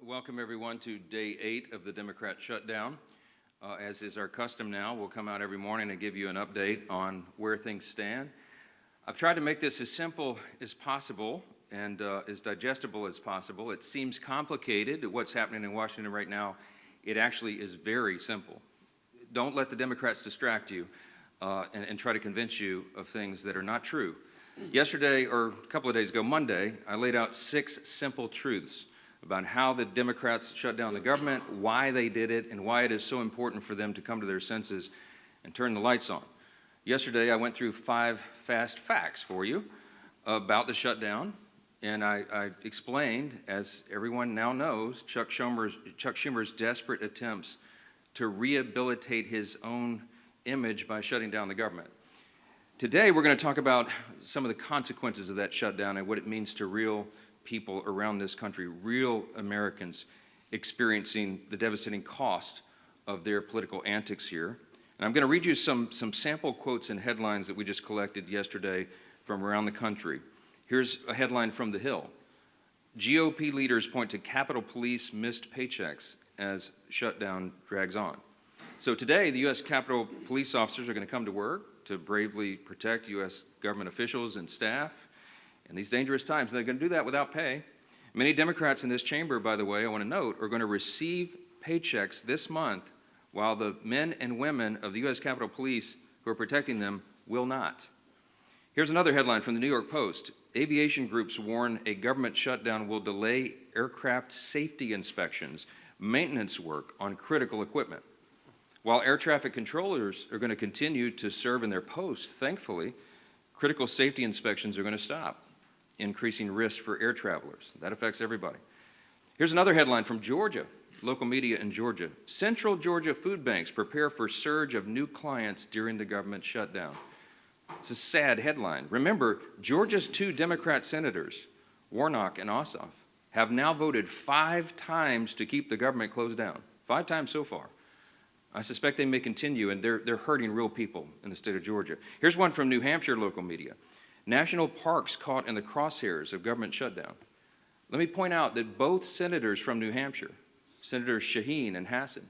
Welcome everyone to day 8 of the Democrat shutdown. As is our custom now, we'll come out every morning and give you an update on where things stand. I've tried to make this as simple as possible and as digestible as possible. It seems complicated, what's happening in Washington right now. It actually is very simple. Don't let the Democrats distract you and try to convince you of things that are not true. Yesterday, or a couple of days ago, Monday, I laid out 6 simple truths about how the Democrats shut down the government, why they did it, and why it is so important for them to come to their senses and turn the lights on. Yesterday, I went through 5 fast facts for you about the shutdown, and I explained, as everyone now knows, Chuck Schumer's desperate attempts to rehabilitate his own image by shutting down the government. Today, we're going to talk about some of the consequences of that shutdown and what it means to real people around this country, real Americans experiencing the devastating cost of their political antics here. And I'm going to read you some sample quotes and headlines that we just collected yesterday from around the country. Here's a headline from The Hill. GOP leaders point to Capitol Police missed paychecks as shutdown drags on. So today, the U.S. Capitol Police officers are going to come to work to bravely protect U.S. government officials and staff in these dangerous times. They're going to do that without pay. Many Democrats in this chamber, by the way, I want to note, are going to receive paychecks this month while the men and women of the U.S. Capitol Police who are protecting them will not. Here's another headline from the New York Post. Aviation groups warn a government shutdown will delay aircraft safety inspections, maintenance work on critical equipment. While air traffic controllers are going to continue to serve in their posts, thankfully, critical safety inspections are going to stop, increasing risk for air travelers. That affects everybody. Here's another headline from Georgia, local media in Georgia. Central Georgia food banks prepare for surge of new clients during the government shutdown. It's a sad headline. Remember, Georgia's 2 Democrat senators, Warnock and Ossoff, have now voted 5 times to keep the government closed down. 5 times so far. I suspect they may continue, and they're hurting real people in the state of Georgia. Here's one from New Hampshire local media. National parks caught in the crosshairs of government shutdown. Let me point out that both senators from New Hampshire, Senators Shaheen and Hassan,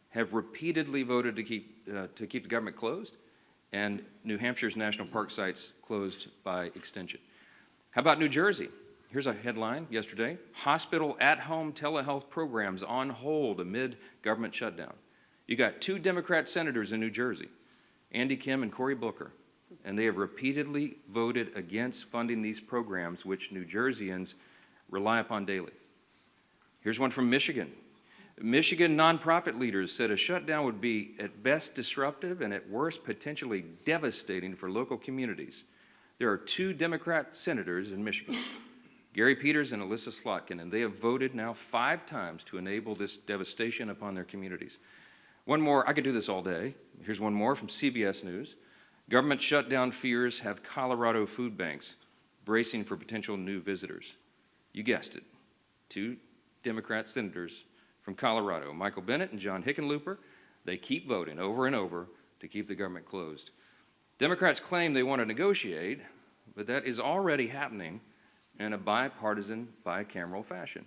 have repeatedly voted to keep the government closed, and New Hampshire's national park sites closed by extension. How about New Jersey? Here's a headline yesterday. Hospital at-home telehealth programs on hold amid government shutdown. You got 2 Democrat senators in New Jersey, Andy Kim and Cory Booker, and they have repeatedly voted against funding these programs which New Jerseyans rely upon daily. Here's one from Michigan. Michigan nonprofit leaders said a shutdown would be at best disruptive and at worst potentially devastating for local communities. There are 2 Democrat senators in Michigan, Gary Peters and Alyssa Slotkin, and they have voted now 5 times to enable this devastation upon their communities. One more, I could do this all day. Here's one more from CBS News. Government shutdown fears have Colorado food banks bracing for potential new visitors. You guessed it, 2 Democrat senators from Colorado, Michael Bennet and John Hickenlooper. They keep voting over and over to keep the government closed. Democrats claim they want to negotiate, but that is already happening in a bipartisan, bicameral fashion.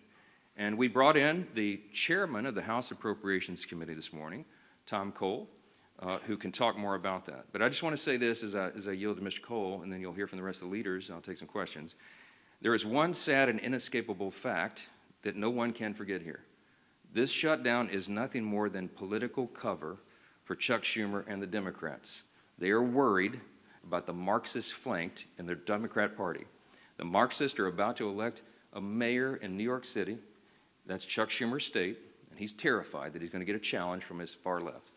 And we brought in the chairman of the House Appropriations Committee this morning, Tom Cole, who can talk more about that. But I just want to say this as I yield to Mr. Cole, and then you'll hear from the rest of the leaders, and I'll take some questions. There is one sad and inescapable fact that no one can forget here. This shutdown is nothing more than political cover for Chuck Schumer and the Democrats. They are worried about the Marxist flanked in their Democrat Party. The Marxists are about to elect a mayor in New York City. That's Chuck Schumer's state, and he's terrified that he's going to get a challenge from his far left.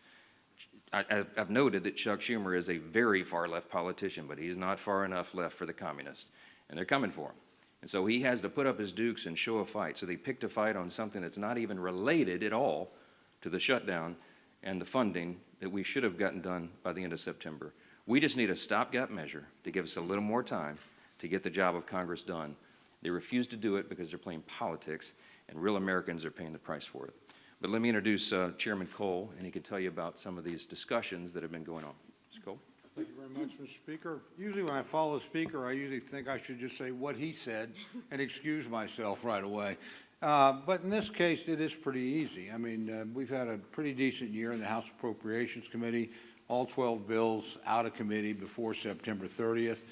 I've noted that Chuck Schumer is a very far left politician, but he's not far enough left for the communists, and they're coming for him. And so he has to put up his dukes and show a fight. So they picked a fight on something that's not even related at all to the shutdown and the funding that we should have gotten done by the end of September. We just need a stopgap measure to give us a little more time to get the job of Congress done. They refuse to do it because they're playing politics, and real Americans are paying the price for it. But let me introduce Chairman Cole, and he can tell you about some of these discussions that have been going on. Mr. Cole? Thank you very much, Mr. Speaker. Usually when I follow the Speaker, I usually think I should just say what he said and excuse myself right away. But in this case, it is pretty easy. I mean, we've had a pretty decent year in the House Appropriations Committee, all 12 bills out of committee before September 30th.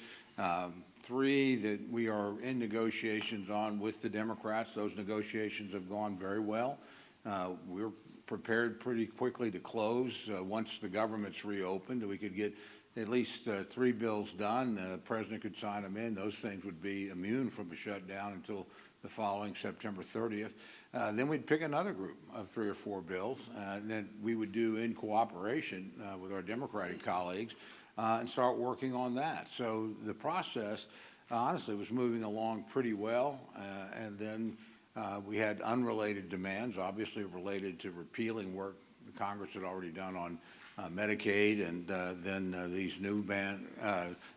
3 that we are in negotiations on with the Democrats. Those negotiations have gone very well. We're prepared pretty quickly to close once the government's reopened. We could get at least 3 bills done. The president could sign them in. Those things would be immune from a shutdown until the following September 30th. Then we'd pick another group of 3 or 4 bills, and then we would do in cooperation with our Democratic colleagues and start working on that. So the process, honestly, was moving along pretty well, and then we had unrelated demands, obviously related to repealing work the Congress had already done on Medicaid, and then these new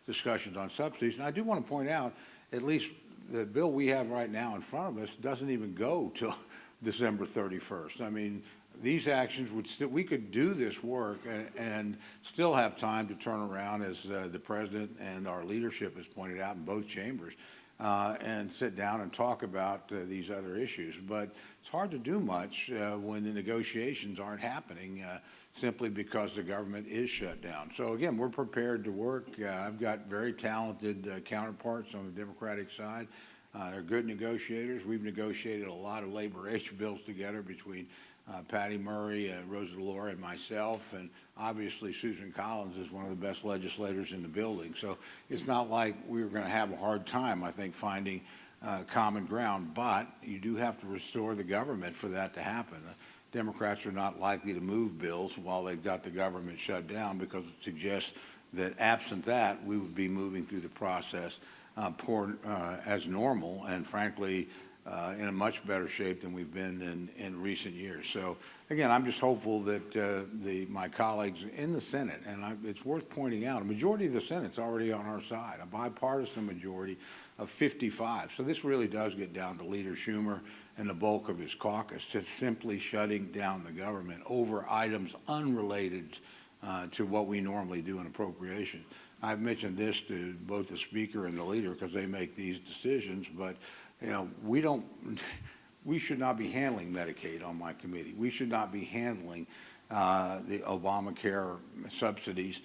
discussions on subsidies. And I do want to point out, at least the bill we have right now in front of us doesn't even go till December 31st. I mean, these actions would still, we could do this work and still have time to turn around, as the president and our leadership has pointed out in both chambers, and sit down and talk about these other issues. But it's hard to do much when the negotiations aren't happening simply because the government is shut down. So again, we're prepared to work. I've got very talented counterparts on the Democratic side. They're good negotiators. We've negotiated a lot of labor issue bills together between Patty Murray, Rosa DeLauro, and myself, and obviously Susan Collins is one of the best legislators in the building. So it's not like we were going to have a hard time, I think, finding common ground, but you do have to restore the government for that to happen. Democrats are not likely to move bills while they've got the government shut down, because it suggests that absent that, we would be moving through the process as normal, and frankly, in a much better shape than we've been in recent years. So again, I'm just hopeful that my colleagues in the Senate, and it's worth pointing out, a majority of the Senate's already on our side, a bipartisan majority of 55. So this really does get down to Leader Schumer and the bulk of his caucus just simply shutting down the government over items unrelated to what we normally do in appropriations. I've mentioned this to both the Speaker and the Leader because they make these decisions, but you know, we should not be handling Medicaid on my committee. We should not be handling the Obamacare subsidies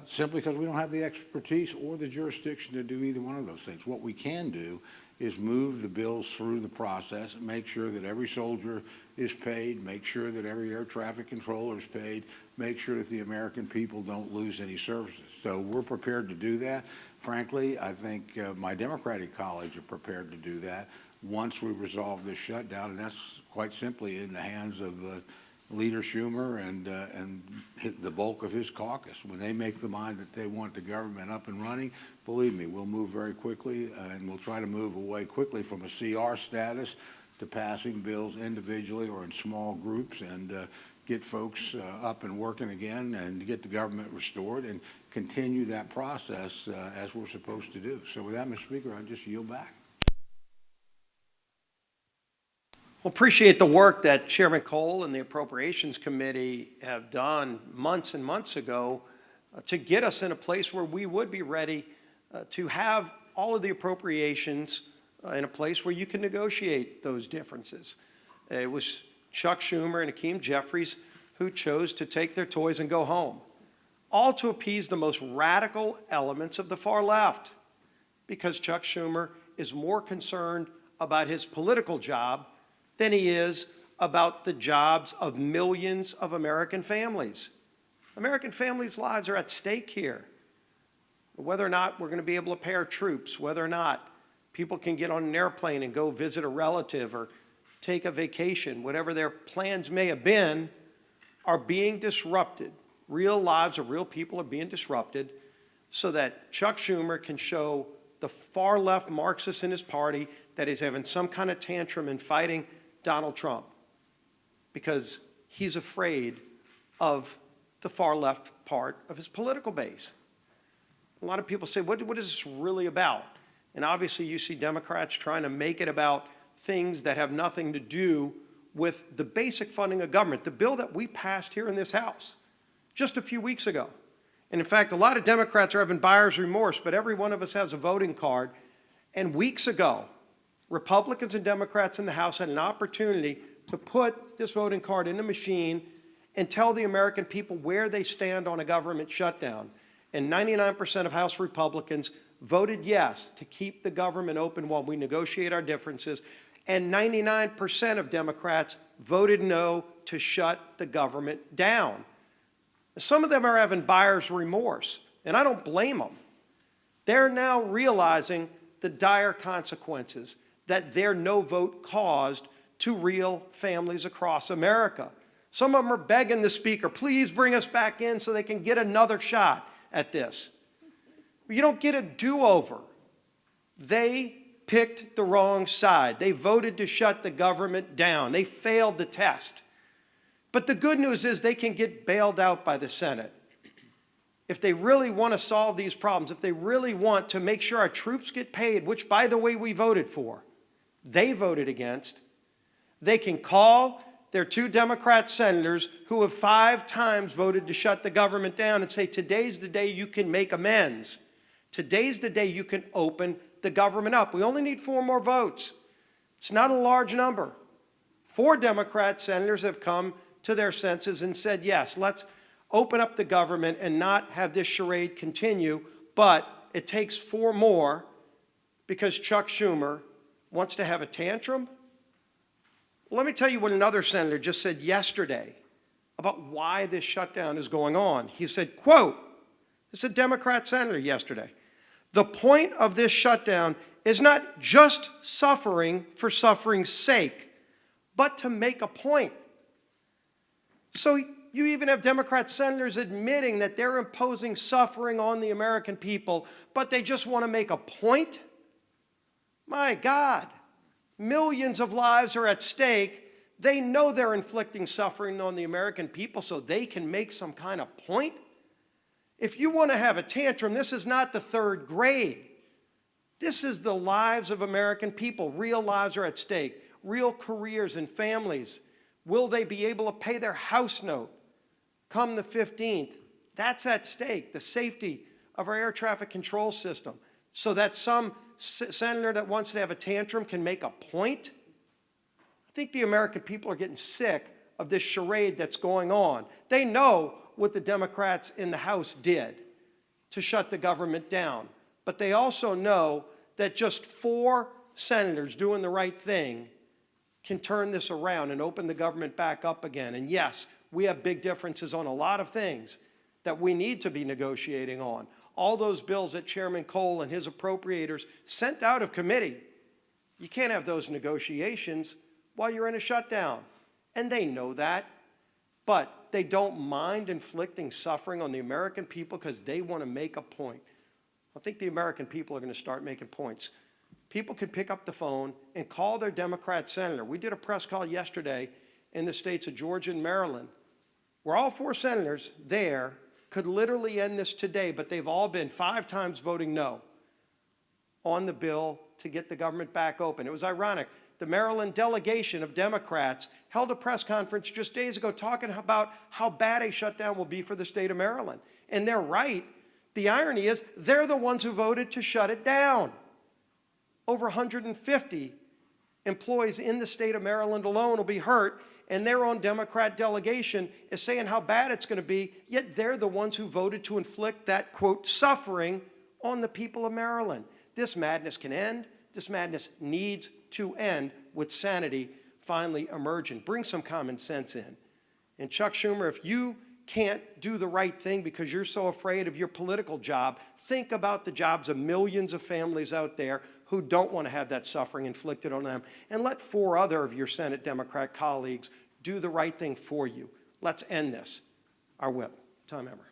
simply because we don't have the expertise or the jurisdiction to do either one of those things. What we can do is move the bills through the process, make sure that every soldier is paid, make sure that every air traffic controller is paid, make sure that the American people don't lose any services. So we're prepared to do that. Frankly, I think my Democratic colleagues are prepared to do that once we resolve this shutdown, and that's quite simply in the hands of Leader Schumer and the bulk of his caucus. When they make the mind that they want the government up and running, believe me, we'll move very quickly, and we'll try to move away quickly from a CR status to passing bills individually or in small groups, and get folks up and working again, and get the government restored and continue that process as we're supposed to do. So with that, Mr. Speaker, I just yield back. Well, appreciate the work that Chairman Cole and the Appropriations Committee have done months and months ago to get us in a place where we would be ready to have all of the appropriations in a place where you can negotiate those differences. It was Chuck Schumer and Hakeem Jeffries who chose to take their toys and go home, all to appease the most radical elements of the far left, because Chuck Schumer is more concerned about his political job than he is about the jobs of millions of American families. American families' lives are at stake here. Whether or not we're going to be able to pay our troops, whether or not people can get on an airplane and go visit a relative or take a vacation, whatever their plans may have been, are being disrupted. Real lives of real people are being disrupted so that Chuck Schumer can show the far left Marxists in his party that he's having some kind of tantrum and fighting Donald Trump because he's afraid of the far left part of his political base. A lot of people say, what is this really about? And obviously you see Democrats trying to make it about things that have nothing to do with the basic funding of government, the bill that we passed here in this House just a few weeks ago. And in fact, a lot of Democrats are having buyer's remorse, but every one of us has a voting card. And weeks ago, Republicans and Democrats in the House had an opportunity to put this voting card in the machine and tell the American people where they stand on a government shutdown. And 99% of House Republicans voted yes to keep the government open while we negotiate our differences, and 99% of Democrats voted no to shut the government down. Some of them are having buyer's remorse, and I don't blame them. They're now realizing the dire consequences that their no vote caused to real families across America. Some of them are begging the speaker, please bring us back in so they can get another shot at this. You don't get a do-over. They picked the wrong side. They voted to shut the government down. They failed the test. But the good news is they can get bailed out by the Senate. If they really want to solve these problems, if they really want to make sure our troops get paid, which, by the way, we voted for, they voted against, they can call their 2 Democrat senators who have 5 times voted to shut the government down and say, today's the day you can make amends. Today's the day you can open the government up. We only need 4 more votes. It's not a large number. 4 Democrat senators have come to their senses and said, yes, let's open up the government and not have this charade continue, but it takes 4 more because Chuck Schumer wants to have a tantrum. Well, let me tell you what another senator just said yesterday about why this shutdown is going on. He said, quote, this is a Democrat senator yesterday, the point of this shutdown is not just suffering for suffering's sake, but to make a point. So you even have Democrat senators admitting that they're imposing suffering on the American people, but they just want to make a point? My God, millions of lives are at stake. They know they're inflicting suffering on the American people so they can make some kind of point. If you want to have a tantrum, this is not the 3rd grade. This is the lives of American people. Real lives are at stake. Real careers and families. Will they be able to pay their house note come the 15th? That's at stake. The safety of our air traffic control system. So that some senator that wants to have a tantrum can make a point? I think the American people are getting sick of this charade that's going on. They know what the Democrats in the House did to shut the government down. But they also know that just 4 senators doing the right thing can turn this around and open the government back up again. And yes, we have big differences on a lot of things that we need to be negotiating on. All those bills that Chairman Cole and his appropriators sent out of committee, you can't have those negotiations while you're in a shutdown. And they know that. But they don't mind inflicting suffering on the American people because they want to make a point. I think the American people are going to start making points. People could pick up the phone and call their Democrat senator. We did a press call yesterday in the states of Georgia and Maryland, where all 4 senators there could literally end this today, but they've all been 5 times voting no on the bill to get the government back open. It was ironic. The Maryland delegation of Democrats held a press conference just days ago talking about how bad a shutdown will be for the state of Maryland. And they're right. The irony is they're the ones who voted to shut it down. Over 150 employees in the state of Maryland alone will be hurt, and their own Democrat delegation is saying how bad it's going to be, yet they're the ones who voted to inflict that, quote, suffering on the people of Maryland. This madness can end. This madness needs to end with sanity finally emerging. Bring some common sense in. And Chuck Schumer, if you can't do the right thing because you're so afraid of your political job, think about the jobs of millions of families out there who don't want to have that suffering inflicted on them. And let 4 other of your Senate Democrat colleagues do the right thing for you. Let's end this. Our whip, Tom Emmer.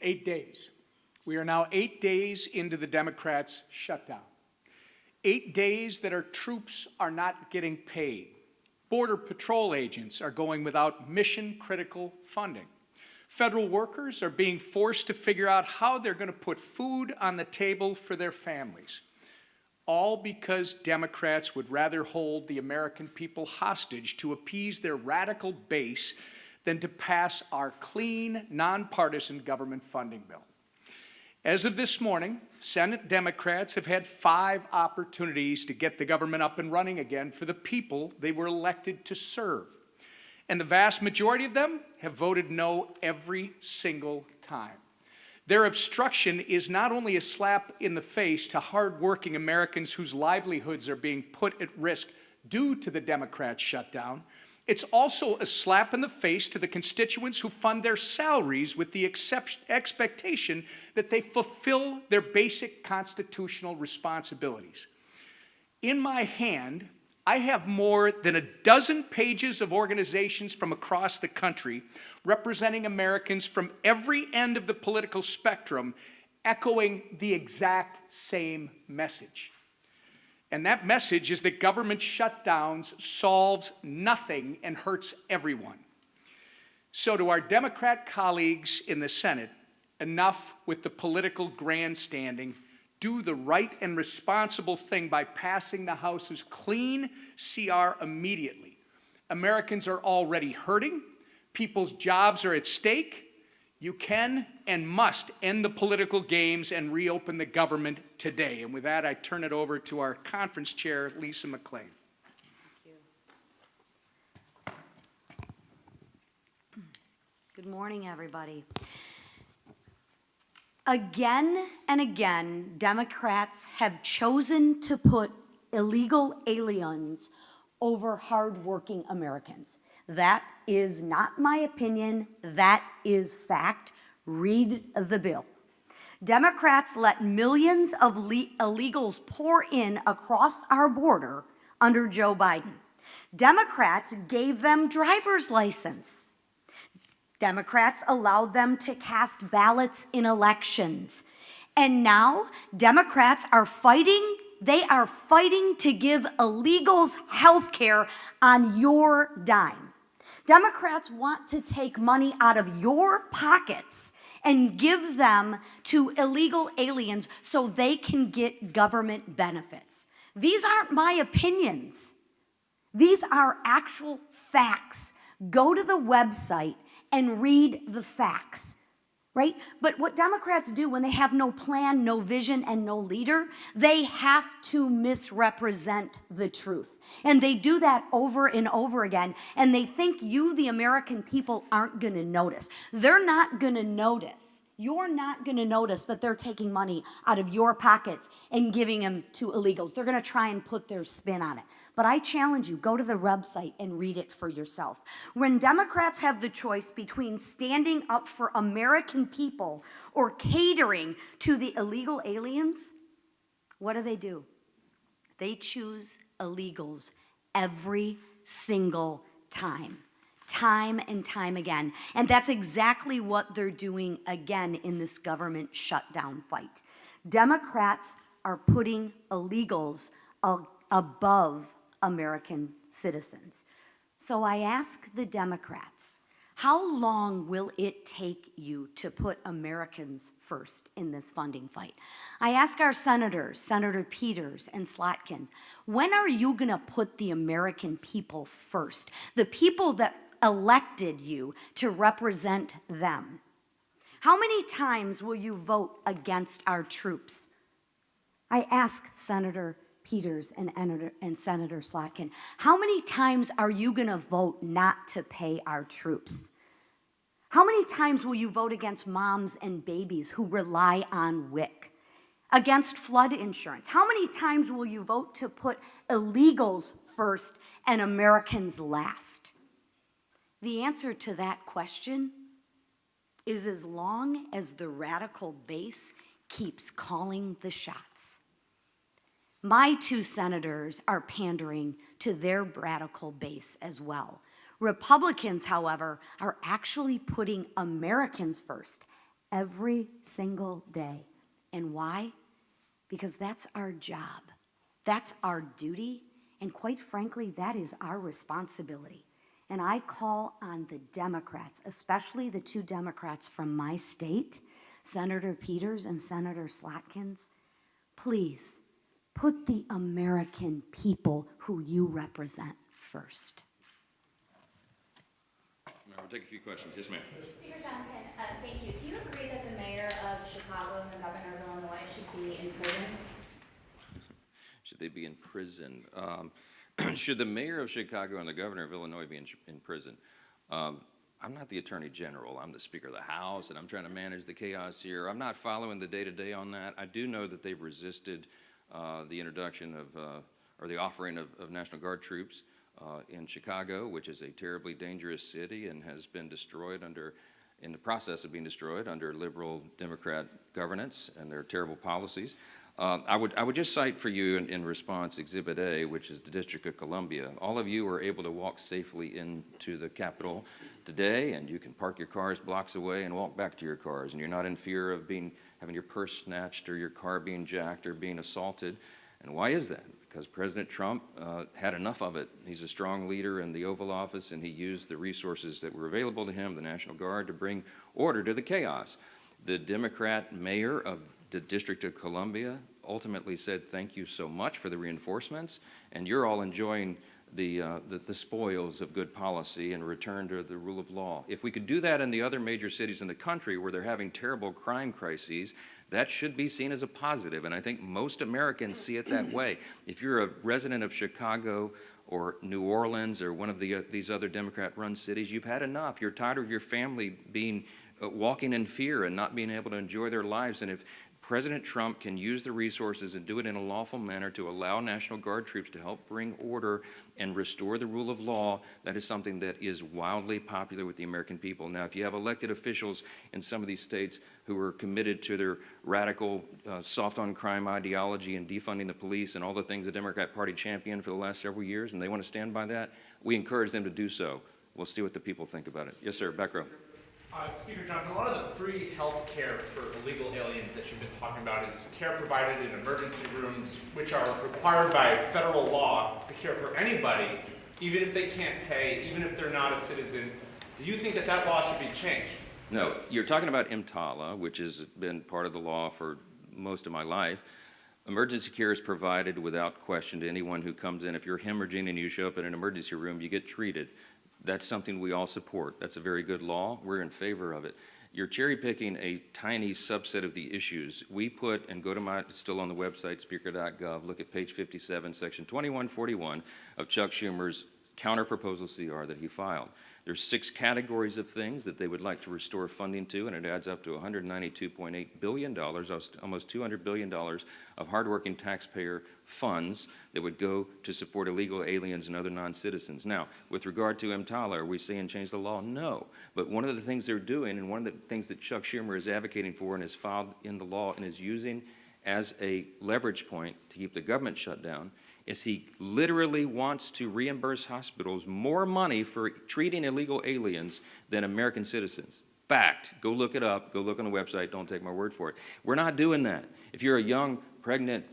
8 days. We are now 8 days into the Democrats' shutdown. 8 days that our troops are not getting paid. Border Patrol agents are going without mission-critical funding. Federal workers are being forced to figure out how they're going to put food on the table for their families. All because Democrats would rather hold the American people hostage to appease their radical base than to pass our clean, nonpartisan government funding bill. As of this morning, Senate Democrats have had 5 opportunities to get the government up and running again for the people they were elected to serve. And the vast majority of them have voted no every single time. Their obstruction is not only a slap in the face to hardworking Americans whose livelihoods are being put at risk due to the Democrat shutdown, it's also a slap in the face to the constituents who fund their salaries with the expectation that they fulfill their basic constitutional responsibilities. In my hand, I have more than a dozen pages of organizations from across the country representing Americans from every end of the political spectrum, echoing the exact same message. And that message is that government shutdowns solves nothing and hurts everyone. So to our Democrat colleagues in the Senate, enough with the political grandstanding. Do the right and responsible thing by passing the House's clean CR immediately. Americans are already hurting. People's jobs are at stake. You can and must end the political games and reopen the government today. And with that, I turn it over to our conference chair, Lisa McClain. Good morning, everybody. Again and again, Democrats have chosen to put illegal aliens over hardworking Americans. That is not my opinion. That is fact. Read the bill. Democrats let millions of illegals pour in across our border under Joe Biden. Democrats gave them driver's license. Democrats allowed them to cast ballots in elections. And now Democrats are fighting, they are fighting to give illegals health care on your dime. Democrats want to take money out of your pockets and give them to illegal aliens so they can get government benefits. These aren't my opinions. These are actual facts. Go to the website and read the facts, right? But what Democrats do when they have no plan, no vision, and no leader, they have to misrepresent the truth. And they do that over and over again, and they think you, the American people, aren't gonna notice. They're not gonna notice. You're not gonna notice that they're taking money out of your pockets and giving them to illegals. They're gonna try and put their spin on it. But I challenge you, go to the website and read it for yourself. When Democrats have the choice between standing up for American people or catering to the illegal aliens, what do? They choose illegals every single time and time again. And that's exactly what they're doing again in this government shutdown fight. Democrats are putting illegals above American citizens. So I ask the Democrats, how long will it take you to put Americans first in this funding fight? I ask our senators, Senator Peters and Slotkin, when are you gonna put the American people first? The people that elected you to represent them. How many times will you vote against our troops? I ask Senator Peters and Senator Slotkin, how many times are you gonna vote not to pay our troops? How many times will you vote against moms and babies who rely on WIC? Against flood insurance? How many times will you vote to put illegals first and Americans last? The answer to that question is as long as the radical base keeps calling the shots. My 2 senators are pandering to their radical base as well. Republicans, however, are actually putting Americans first every single day. And why? Because that's our job. That's our duty. And quite frankly, that is our responsibility. And I call on the Democrats, especially the 2 Democrats from my state, Senator Peters and Senator Slotkin, please put the American people who you represent first. We'll take a few questions. Yes, ma'am. Speaker Johnson, thank you. Do you agree that the mayor of Chicago and the governor of Illinois should be in prison? Should they be in prison? Should the mayor of Chicago and the governor of Illinois be in prison? I'm not the attorney general. I'm the Speaker of the House, and I'm trying to manage the chaos here. I'm not following the day-to-day on that. I do know that they've resisted the introduction of, or the offering of National Guard troops in Chicago, which is a terribly dangerous city and has been destroyed in the process of being destroyed under liberal Democrat governance and their terrible policies. I would just cite for you in response Exhibit A, which is the District of Columbia. All of you were able to walk safely into the Capitol today, and you can park your cars blocks away and walk back to your cars, and you're not in fear of having your purse snatched or your car being jacked or being assaulted. And why is that? Because President Trump had enough of it. He's a strong leader in the Oval Office, and he used the resources that were available to him, the National Guard, to bring order to the chaos. The Democrat mayor of the District of Columbia ultimately said, thank you so much for the reinforcements, and you're all enjoying the spoils of good policy and return to the rule of law. If we could do that in the other major cities in the country where they're having terrible crime crises, that should be seen as a positive, and I think most Americans see it that way. If you're a resident of Chicago or New Orleans or one of these other Democrat-run cities, you've had enough. You're tired of your family walking in fear and not being able to enjoy their lives, and if President Trump can use the resources and do it in a lawful manner to allow National Guard troops to help bring order and restore the rule of law, that is something that is wildly popular with the American people. Now, if you have elected officials in some of these states who are committed to their radical, soft-on-crime ideology and defunding the police and all the things the Democrat Party championed for the last several years, and they want to stand by that, we encourage them to do so. We'll see what the people think about it. Yes, sir. Back row. Speaker Johnson, a lot of the free health care for illegal aliens that you've been talking about is care provided in emergency rooms, which are required by federal law to care for anybody, even if they can't pay, even if they're not a citizen. Do you think that that law should be changed? No. You're talking about EMTALA, which has been part of the law for most of my life. Emergency care is provided without question to anyone who comes in. If you're hemorrhaging and you show up in an emergency room, you get treated. That's something we all support. That's a very good law. We're in favor of it. You're cherry picking a tiny subset of the issues. We put, and go to it's still on the website, speaker.gov, look at page 57, section 2141 of Chuck Schumer's counter-proposal CR that he filed. There's 6 categories of things that they would like to restore funding to, and it adds up to $192.8 billion, almost $200 billion of hardworking taxpayer funds that would go to support illegal aliens and other non-citizens. Now, with regard to EMTALA, are we saying change the law? No. But one of the things they're doing, and one of the things that Chuck Schumer is advocating for and has filed in the law and is using as a leverage point to keep the government shut down, is he literally wants to reimburse hospitals more money for treating illegal aliens than American citizens. Fact. Go look it up. Go look on the website. Don't take my word for it. We're not doing that. If you're a young, pregnant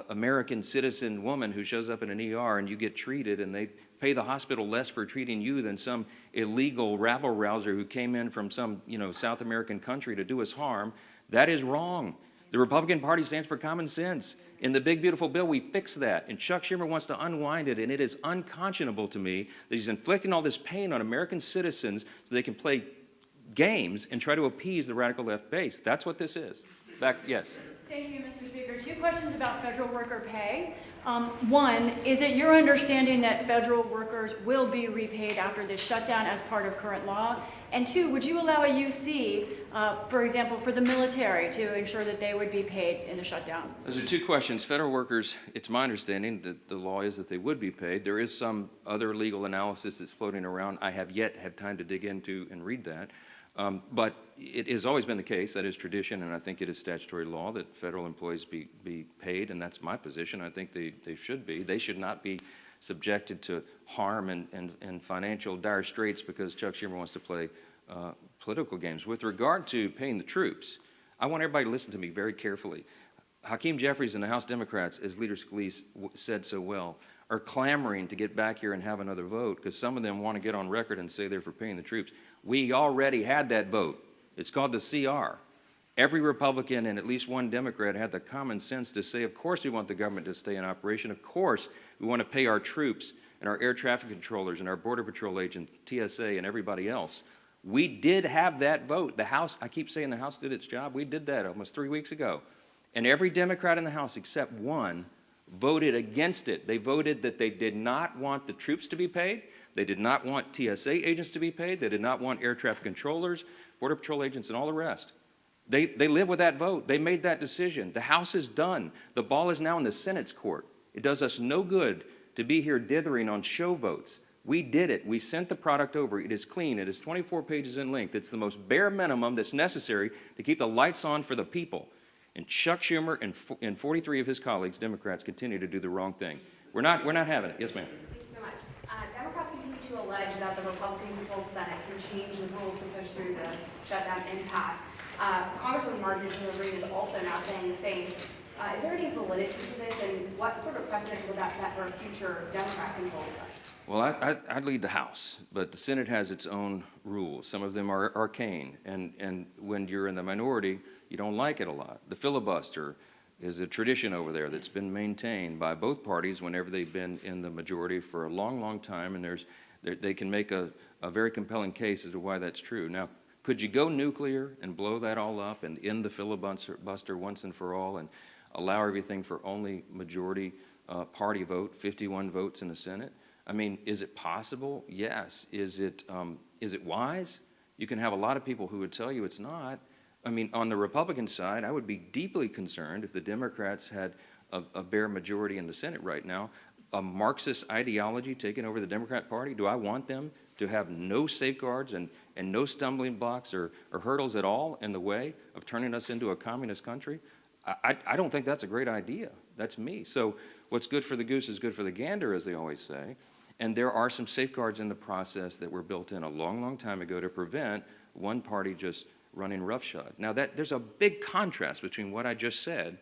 American citizen woman who shows up in an ER and you get treated and they pay the hospital less for treating you than some illegal rabble-rouser who came in from some, South American country to do us harm, that is wrong. The Republican Party stands for common sense. In the big, beautiful bill, we fix that. And Chuck Schumer wants to unwind it, and it is unconscionable to me that he's inflicting all this pain on American citizens so they can play games and try to appease the radical left base. That's what this is. Yes. Thank you, Mr. Speaker. 2 questions about federal worker pay. One, is it your understanding that federal workers will be repaid after this shutdown as part of current law? And 2, would you allow a UC, for example, for the military to ensure that they would be paid in the shutdown? Those are 2 questions. Federal workers, it's my understanding that the law is that they would be paid. There is some other legal analysis that's floating around. I have yet had time to dig into and read that. But it has always been the case, that is tradition, and I think it is statutory law that federal employees be paid, and that's my position. I think they should be. They should not be subjected to harm and financial dire straits because Chuck Schumer wants to play political games. With regard to paying the troops, I want everybody to listen to me very carefully. Hakeem Jeffries and the House Democrats, as Leader Scalise said so well, are clamoring to get back here and have another vote because some of them want to get on record and say they're for paying the troops. We already had that vote. It's called the CR. Every Republican and at least one Democrat had the common sense to say, of course we want the government to stay in operation. Of course we want to pay our troops and our air traffic controllers and our Border Patrol agents, TSA, and everybody else. We did have that vote. The House, I keep saying the House did its job. We did that almost 3 weeks ago. And every Democrat in the House except one voted against it. They voted that they did not want the troops to be paid. They did not want TSA agents to be paid. They did not want air traffic controllers, Border Patrol agents, and all the rest. They live with that vote. They made that decision. The House is done. The ball is now in the Senate's court. It does us no good to be here dithering on show votes. We did it. We sent the product over. It is clean. It is 24 pages in length. It's the most bare minimum that's necessary to keep the lights on for the people. And Chuck Schumer and 43 of his colleagues, Democrats, continue to do the wrong thing. We're not having it. Yes, ma'am. Thank you so much. Democrats continue to allege that the Republican-controlled Senate can change the rules to push through the shutdown impasse. Congresswoman Marjorie Taylor Greene is also now saying the same. Is there any validity to this, and what sort of precedent would that set for a future Democrat-controlled session? Well, I'd lead the House, but the Senate has its own rules. Some of them are arcane, and when you're in the minority, you don't like it a lot. The filibuster is a tradition over there that's been maintained by both parties whenever they've been in the majority for a long, long time, and they can make a very compelling case as to why that's true. Now, could you go nuclear and blow that all up and end the filibuster once and for all and allow everything for only majority party vote, 51 votes in the Senate? I mean, is it possible? Yes. Is it wise? You can have a lot of people who would tell you it's not. I mean, on the Republican side, I would be deeply concerned if the Democrats had a bare majority in the Senate right now, a Marxist ideology taking over the Democrat Party. Do I want them to have no safeguards and no stumbling blocks or hurdles at all in the way of turning us into a communist country? I don't think that's a great idea. That's me. So what's good for the goose is good for the gander, as they always say. And there are some safeguards in the process that were built in a long, long time ago to prevent one party just running roughshod. Now, there's a big contrast between what I just said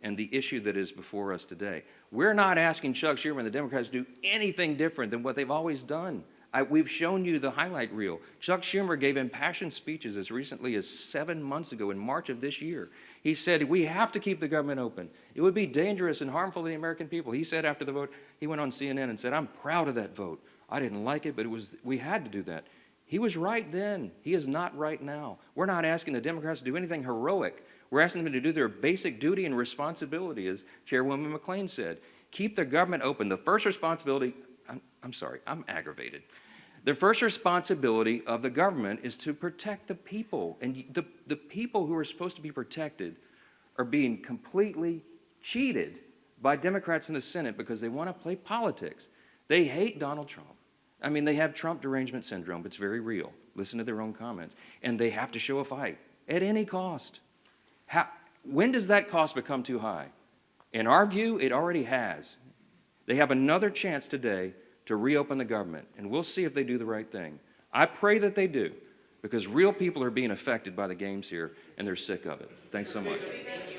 and the issue that is before us today. We're not asking Chuck Schumer and the Democrats to do anything different than what they've always done. We've shown you the highlight reel. Chuck Schumer gave impassioned speeches as recently as 7 months ago in March of this year. He said, we have to keep the government open. It would be dangerous and harmful to the American people. He said after the vote, he went on CNN and said, I'm proud of that vote. I didn't like it, but we had to do that. He was right then. He is not right now. We're not asking the Democrats to do anything heroic. We're asking them to do their basic duty and responsibility, as Chairwoman McClain said. Keep the government open. The first responsibility, I'm sorry, I'm aggravated. The first responsibility of the government is to protect the people. And the people who are supposed to be protected are being completely cheated by Democrats in the Senate because they want to play politics. They hate Donald Trump. I mean, they have Trump derangement syndrome. It's very real. Listen to their own comments. And they have to show a fight at any cost. When does that cost become too high? In our view, it already has. They have another chance today to reopen the government, and we'll see if they do the right thing. I pray that they do, because real people are being affected by the games here, and they're sick of it. Thanks so much. Thank you.